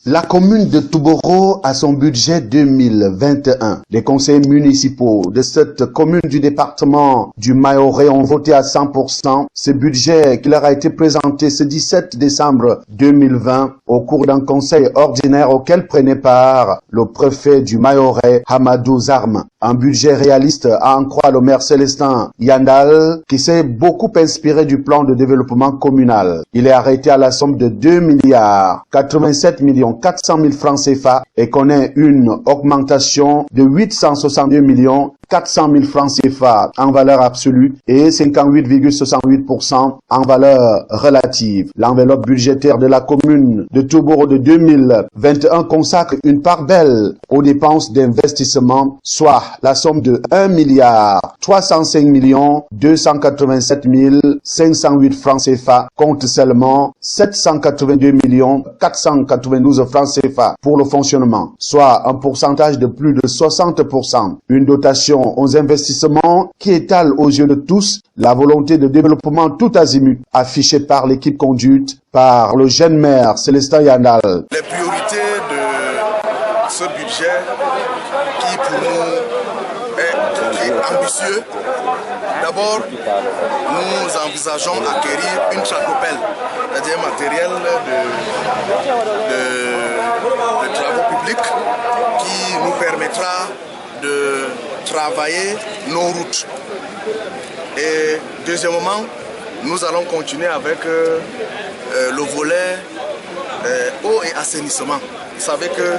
La commune de Touboro a son budget 2021. Les conseils municipaux de cette commune du département du Mayorais ont voté à 100% ce budget qui leur a été présenté ce 17 décembre 2020 au cours d'un conseil ordinaire auquel prenait part le préfet du Mayorais, Hamadou Zarma. Un budget réaliste à en croire le maire Célestin Yandal qui s'est beaucoup inspiré du plan de développement communal. Il est arrêté à la somme de 2 milliards 87 millions 400 000 francs CFA et connaît une augmentation de 862 millions 400 000 francs CFA en valeur absolue et 58,68% en valeur relative. L'enveloppe budgétaire de la commune de Touboro de 2021 consacre une part belle aux dépenses d'investissement, soit la somme de 1 milliard 305 millions 287 508 francs CFA compte seulement 782 millions 492 francs CFA pour le fonctionnement, soit un pourcentage de plus de 60%. Une dotation aux investissements qui étale aux yeux de tous la volonté de développement tout azimut affichée par l'équipe conduite par le jeune maire Célestin Yandal. Les priorités de ce budget qui pour nous est ambitieux. D'abord, nous envisageons acquérir une tractopelle, c'est-à-dire un matériel de travaux publics qui nous permettra de travailler nos routes. Et deuxièmement, nous allons continuer avec le volet eau et assainissement. Vous savez que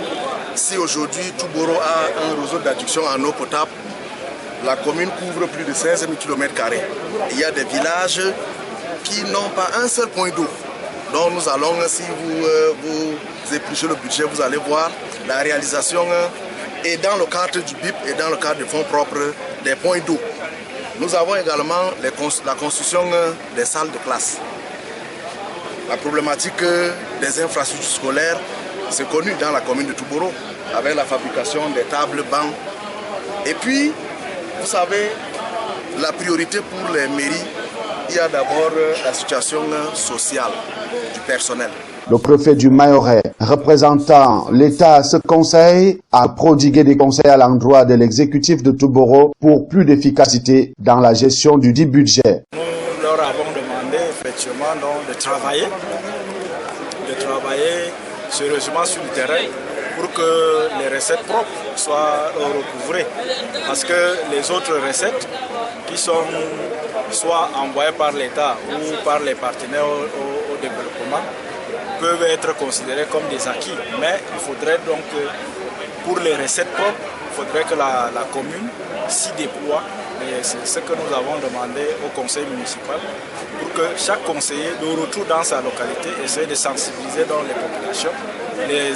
si aujourd'hui Touboro a un réseau d'adduction en eau potable, la commune couvre plus de 15 000 km². Il y a des villages qui n'ont pas un seul point d'eau. Donc nous allons, si vous épluchez le budget, vous allez voir la réalisation et dans le cadre du BIP et dans le cadre des fonds propres des points d'eau. Nous avons également la construction des salles de classe. La problématique des infrastructures scolaires, c'est connu dans la commune de Touboro, avec la fabrication des tables, bancs. Et puis, vous savez, la priorité pour les mairies, il y a d'abord la situation sociale du personnel. Le préfet du Mayorais, représentant l'État à ce conseil, a prodigué des conseils à l'endroit de l'exécutif de Touboro pour plus d'efficacité dans la gestion du dit budget. Nous leur avons demandé effectivement de travailler sérieusement sur le terrain pour que les recettes propres soient recouvrées. Parce que les autres recettes qui sont soit envoyées par l'État ou par les partenaires au développement peuvent être considérées comme des acquis. Mais il faudrait donc, pour les recettes propres, il faudrait que la commune s'y déploie. Et c'est ce que nous avons demandé au conseil municipal pour que chaque conseiller, de retour dans sa localité, essaie de sensibiliser dans les populations, les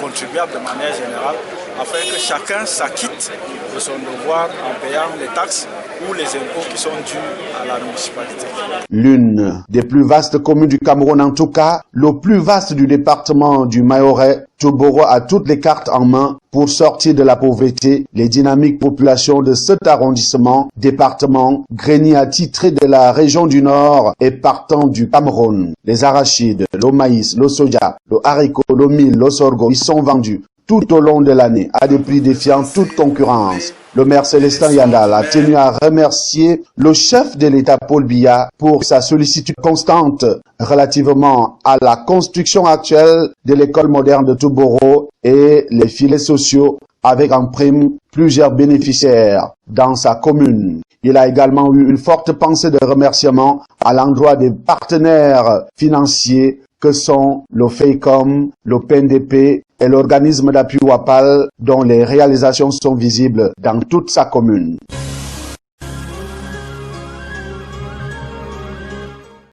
contribuables de manière générale, afin que chacun s'acquitte de son devoir en payant les taxes ou les impôts qui sont dus à la municipalité. L'une des plus vastes communes du Cameroun, en tout cas, le plus vaste du département du Mayorais, Touboro a toutes les cartes en main pour sortir de la pauvreté. Les dynamiques populations de cet arrondissement, département, grenier attitré de la région du Nord et partant du Cameroun. Les arachides, le maïs, le soja, le haricot, le mil, le sorgho, ils sont vendus tout au long de l'année à des prix défiant toute concurrence. Le maire Célestin Yandal a tenu à remercier le chef de l'État Paul Biya pour sa sollicitude constante relativement à la construction actuelle de l'école moderne de Touboro et les filets sociaux avec en prime plusieurs bénéficiaires dans sa commune. Il a également eu une forte pensée de remerciement à l'endroit des partenaires financiers que sont le FEICOM, le PNDP et l'organisme d'appui WAPAL dont les réalisations sont visibles dans toute sa commune.